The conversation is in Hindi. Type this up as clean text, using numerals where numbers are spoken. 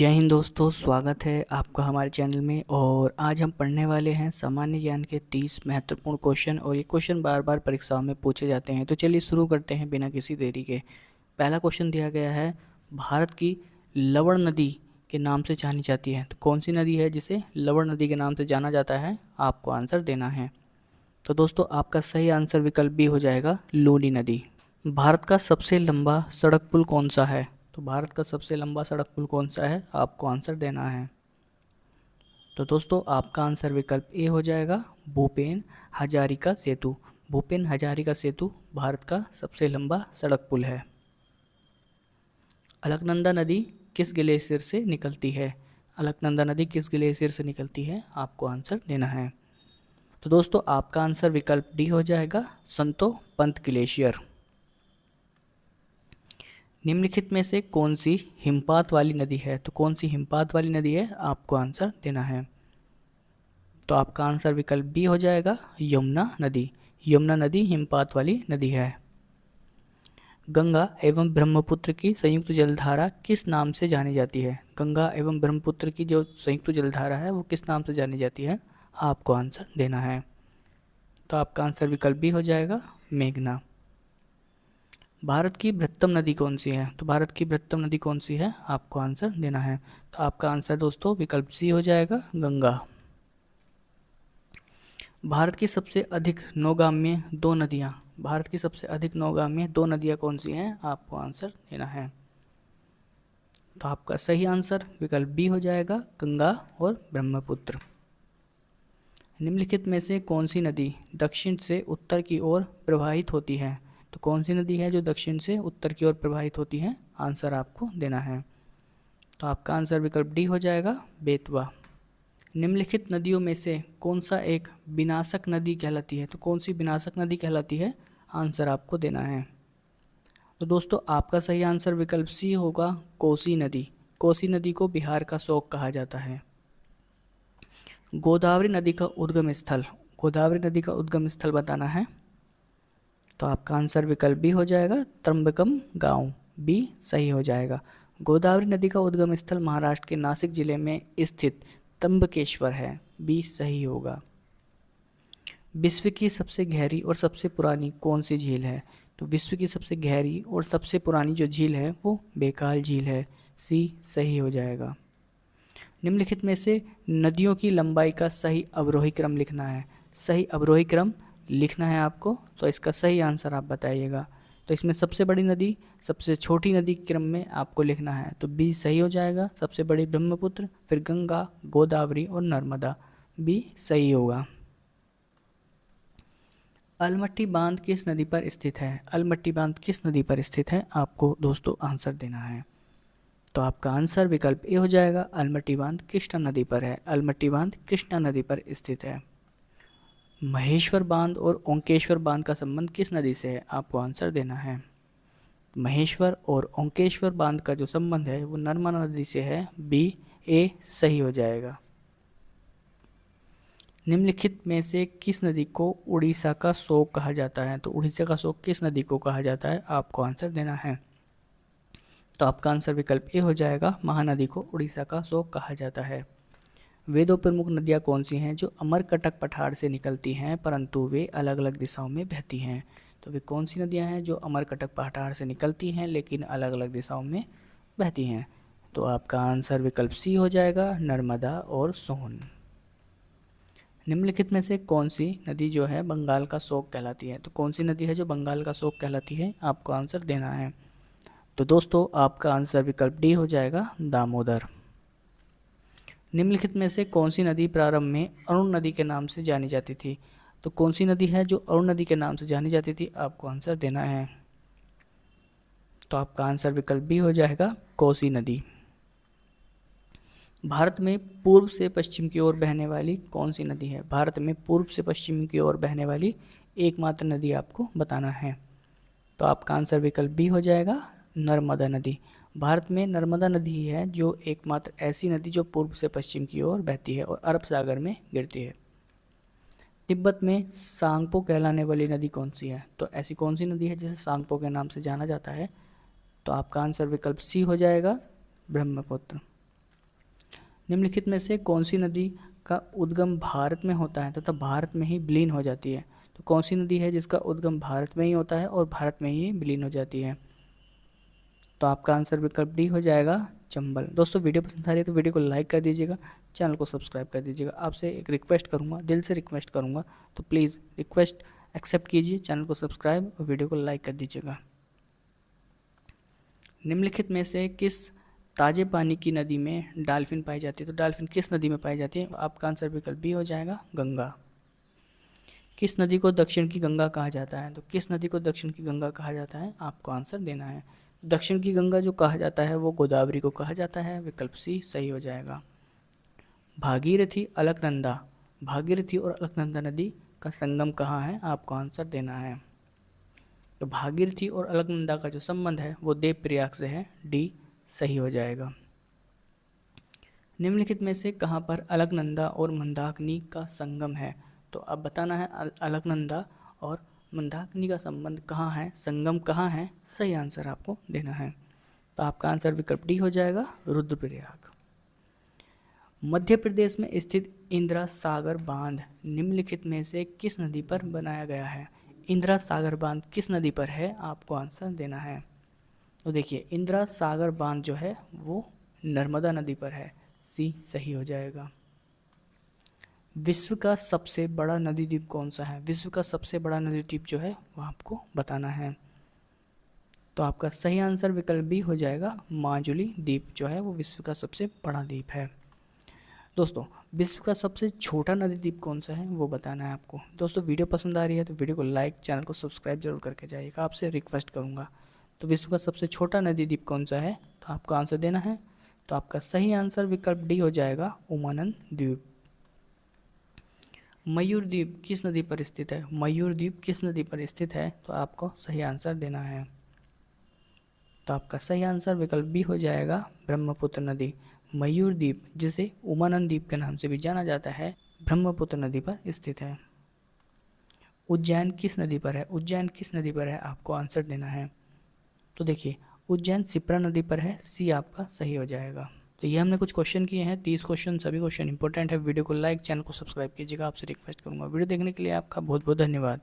जय हिंद दोस्तों, स्वागत है आपका हमारे चैनल में। और आज हम पढ़ने वाले हैं सामान्य ज्ञान के 30 महत्वपूर्ण क्वेश्चन। और ये क्वेश्चन बार बार परीक्षाओं में पूछे जाते हैं, तो चलिए शुरू करते हैं बिना किसी देरी के। पहला क्वेश्चन दिया गया है, भारत की लवण नदी के नाम से जानी जाती है। तो कौन सी नदी है जिसे लवण नदी के नाम से जाना जाता है? आपको आंसर देना है। तो दोस्तों आपका सही आंसर विकल्प बी हो जाएगा, लूनी नदी। भारत का सबसे लंबा सड़क पुल कौन सा है? तो भारत का सबसे लंबा सड़क पुल कौन सा है? आपको आंसर देना है। तो दोस्तों आपका आंसर विकल्प ए हो जाएगा, भूपेन हजारिका सेतु। भूपेन हजारिका सेतु भारत का सबसे लंबा सड़क पुल है। अलकनंदा नदी किस ग्लेशियर से निकलती है? अलकनंदा नदी किस ग्लेशियर से निकलती है? आपको आंसर देना है। तो दोस्तों आपका आंसर विकल्प डी हो जाएगा, संतो पंत ग्लेशियर। निम्नलिखित में से कौन सी हिमपात वाली नदी है? तो कौन सी हिमपात वाली नदी है? आपको आंसर देना है। तो आपका आंसर विकल्प बी हो जाएगा, यमुना नदी। यमुना नदी हिमपात वाली नदी है। गंगा एवं ब्रह्मपुत्र की संयुक्त जलधारा किस नाम से जानी जाती है? गंगा एवं ब्रह्मपुत्र की जो संयुक्त जलधारा है वो किस नाम से जानी जाती है? आपको आंसर देना है। तो आपका आंसर विकल्प बी हो जाएगा, मेघना। भारत की बृहत्तम नदी कौन सी है? तो भारत की बृहत्तम नदी कौन सी है? आपको आंसर देना है। तो आपका आंसर दोस्तों विकल्प सी हो जाएगा, गंगा। भारत की सबसे अधिक नौगाम्य दो नदियां, भारत की सबसे अधिक नौगाम्य दो नदियां कौन सी हैं? आपको आंसर देना है। तो आपका सही आंसर विकल्प बी हो जाएगा, गंगा और ब्रह्मपुत्र। निम्नलिखित में से कौन सी नदी दक्षिण से उत्तर की ओर प्रवाहित होती है? तो कौन सी नदी है जो दक्षिण से उत्तर की ओर प्रवाहित होती है? आंसर आपको देना है। तो आपका आंसर विकल्प डी हो जाएगा, बेतवा। निम्नलिखित नदियों में से कौन सा एक विनाशक नदी कहलाती है? तो कौन सी विनाशक नदी कहलाती है? आंसर आपको देना है। तो दोस्तों आपका सही आंसर विकल्प सी होगा, कोसी नदी। कोसी नदी को बिहार का शोक कहा जाता है। गोदावरी नदी का उद्गम स्थल, गोदावरी नदी का उद्गम स्थल बताना है। तो आपका आंसर विकल्प बी हो जाएगा, त्र्यंबकम गांव। बी सही हो जाएगा। गोदावरी नदी का उद्गम स्थल महाराष्ट्र के नासिक जिले में स्थित त्र्यंबकेश्वर है। बी सही होगा। विश्व की सबसे गहरी और सबसे पुरानी कौन सी झील है? तो विश्व की सबसे गहरी और सबसे पुरानी जो झील है वो बैकाल झील है। सी सही हो जाएगा। निम्नलिखित में से नदियों की लंबाई का सही अवरोही क्रम लिखना है। सही अवरोही क्रम लिखना है आपको, तो इसका सही आंसर आप बताइएगा। तो इसमें सबसे बड़ी नदी सबसे छोटी नदी के क्रम में आपको लिखना है। तो बी सही हो जाएगा, सबसे बड़ी ब्रह्मपुत्र, फिर गंगा, गोदावरी और नर्मदा। बी सही होगा। अलमट्टी बांध किस नदी पर स्थित है? अलमट्टी बांध किस नदी पर स्थित है? आपको दोस्तों आंसर देना है। तो आपका आंसर विकल्प ए हो जाएगा, अलमट्टी बांध कृष्णा नदी पर है। अलमट्टी बांध कृष्णा नदी पर स्थित है। महेश्वर बांध और ओंकेश्वर बांध का संबंध किस नदी से है? आपको आंसर देना है। महेश्वर और ओंकेश्वर बांध का जो संबंध है वो नर्मदा नदी से है। बी ए सही हो जाएगा। निम्नलिखित में से किस नदी को उड़ीसा का शोक कहा जाता है? तो उड़ीसा का शोक किस नदी को कहा जाता है? आपको आंसर देना है। तो आपका आंसर विकल्प ए हो जाएगा, महानदी को उड़ीसा का शोक कहा जाता है। वे दो प्रमुख नदियाँ कौन सी हैं जो अमरकटक पठार से निकलती हैं परंतु वे अलग अलग दिशाओं में बहती हैं? तो वे कौन सी नदियाँ हैं जो अमरकटक पठार से निकलती हैं लेकिन अलग अलग दिशाओं में बहती हैं? तो आपका आंसर विकल्प सी हो जाएगा, नर्मदा और सोन। निम्नलिखित में से कौन सी नदी जो है बंगाल का शोक कहलाती है? तो कौन सी नदी है जो बंगाल का शोक कहलाती है? आपको आंसर देना है। तो दोस्तों आपका आंसर विकल्प डी हो जाएगा, दामोदर। निम्नलिखित में से कौन सी नदी प्रारंभ में अरुण नदी के नाम से जानी जाती थी? तो कौन सी नदी है जो अरुण नदी के नाम से जानी जाती थी? आपको आंसर देना है। तो आपका आंसर विकल्प बी हो जाएगा, कोसी नदी। भारत में पूर्व से पश्चिम की ओर बहने वाली कौन सी नदी है? भारत में पूर्व से पश्चिम की ओर बहने वाली एकमात्र नदी आपको बताना है। तो आपका आंसर विकल्प बी हो जाएगा, नर्मदा नदी। भारत में नर्मदा नदी ही है जो एकमात्र ऐसी नदी जो पूर्व से पश्चिम की ओर बहती है और अरब सागर में गिरती है। तिब्बत में सांगपो कहलाने वाली नदी कौन सी है? तो ऐसी कौन सी नदी है जिसे सांगपो के नाम से जाना जाता है? तो आपका आंसर विकल्प सी हो जाएगा, ब्रह्मपुत्र। निम्नलिखित में से कौन सी नदी का उद्गम भारत में होता है तथा भारत में ही विलीन हो जाती है? तो कौन सी नदी है जिसका उद्गम भारत में ही होता है और भारत में ही विलीन हो जाती है? तो आपका आंसर विकल्प डी हो जाएगा चंबल। दोस्तों वीडियो पसंद आ रही है तो वीडियो को लाइक कर दीजिएगा, चैनल को सब्सक्राइब कर दीजिएगा। आपसे एक रिक्वेस्ट करूंगा, दिल से रिक्वेस्ट करूंगा, तो प्लीज़ रिक्वेस्ट एक्सेप्ट कीजिए, चैनल को सब्सक्राइब और वीडियो को लाइक कर दीजिएगा। निम्नलिखित में से किस ताजे पानी की नदी में डॉल्फिन पाई जाती है? तो डॉल्फिन किस नदी में पाई जाती है? आपका आंसर विकल्प बी हो जाएगा गंगा। किस नदी को दक्षिण की गंगा कहा जाता है? तो किस नदी को दक्षिण की गंगा कहा जाता है? आपको आंसर देना है। दक्षिण की गंगा जो कहा जाता है वो गोदावरी को कहा जाता है। विकल्प सी सही हो जाएगा। भागीरथी अलकनंदा, भागीरथी और अलकनंदा नदी का संगम कहाँ है? आपको आंसर देना है। तो भागीरथी और अलकनंदा का जो संबंध है वो देवप्रयाग से है। डी सही हो जाएगा। निम्नलिखित में से कहाँ पर अलकनंदा और मंदाकिनी का संगम है? तो अब बताना है अलकनंदा और मंदाकिनी का संबंध कहाँ है, संगम कहाँ है, सही आंसर आपको देना है। तो आपका आंसर विकल्प डी हो जाएगा रुद्रप्रयाग। मध्य प्रदेश में स्थित इंदिरा सागर बांध निम्नलिखित में से किस नदी पर बनाया गया है? इंदिरा सागर बांध किस नदी पर है? आपको आंसर देना है। तो देखिए इंदिरा सागर बांध जो है वो नर्मदा नदी पर है। सी सही हो जाएगा। विश्व का सबसे बड़ा नदी द्वीप कौन सा है? विश्व का सबसे बड़ा नदी द्वीप जो है वो आपको बताना है। तो आपका सही आंसर विकल्प बी हो जाएगा। माजुली द्वीप जो है वो विश्व का सबसे बड़ा द्वीप है। दोस्तों विश्व का सबसे छोटा नदी द्वीप कौन सा है वो बताना है आपको। दोस्तों वीडियो पसंद आ रही है तो वीडियो को लाइक, चैनल को सब्सक्राइब जरूर करके जाइएगा, आपसे रिक्वेस्ट करूँगा। तो विश्व का सबसे छोटा नदी द्वीप कौन सा है? तो आपको आंसर देना है। तो आपका सही आंसर विकल्प डी हो जाएगा उमानंद द्वीप। मयूर द्वीप किस नदी पर स्थित है? मयूर द्वीप किस नदी पर स्थित है? तो आपको सही आंसर देना है। तो आपका सही आंसर विकल्प बी हो जाएगा ब्रह्मपुत्र नदी। मयूर द्वीप जिसे उमानंद द्वीप के नाम से भी जाना जाता है ब्रह्मपुत्र नदी पर स्थित है। उज्जैन किस नदी पर है? उज्जैन किस नदी पर है? आपको आंसर देना है। तो देखिए उज्जैन शिप्रा नदी पर है। सी आपका सही हो जाएगा। तो ये हमने कुछ क्वेश्चन किए हैं, 30 क्वेश्चन, सभी क्वेश्चन इंपॉर्टेंट है। वीडियो को लाइक, चैनल को सब्सक्राइब कीजिएगा, आपसे रिक्वेस्ट करूंगा। वीडियो देखने के लिए आपका बहुत बहुत धन्यवाद।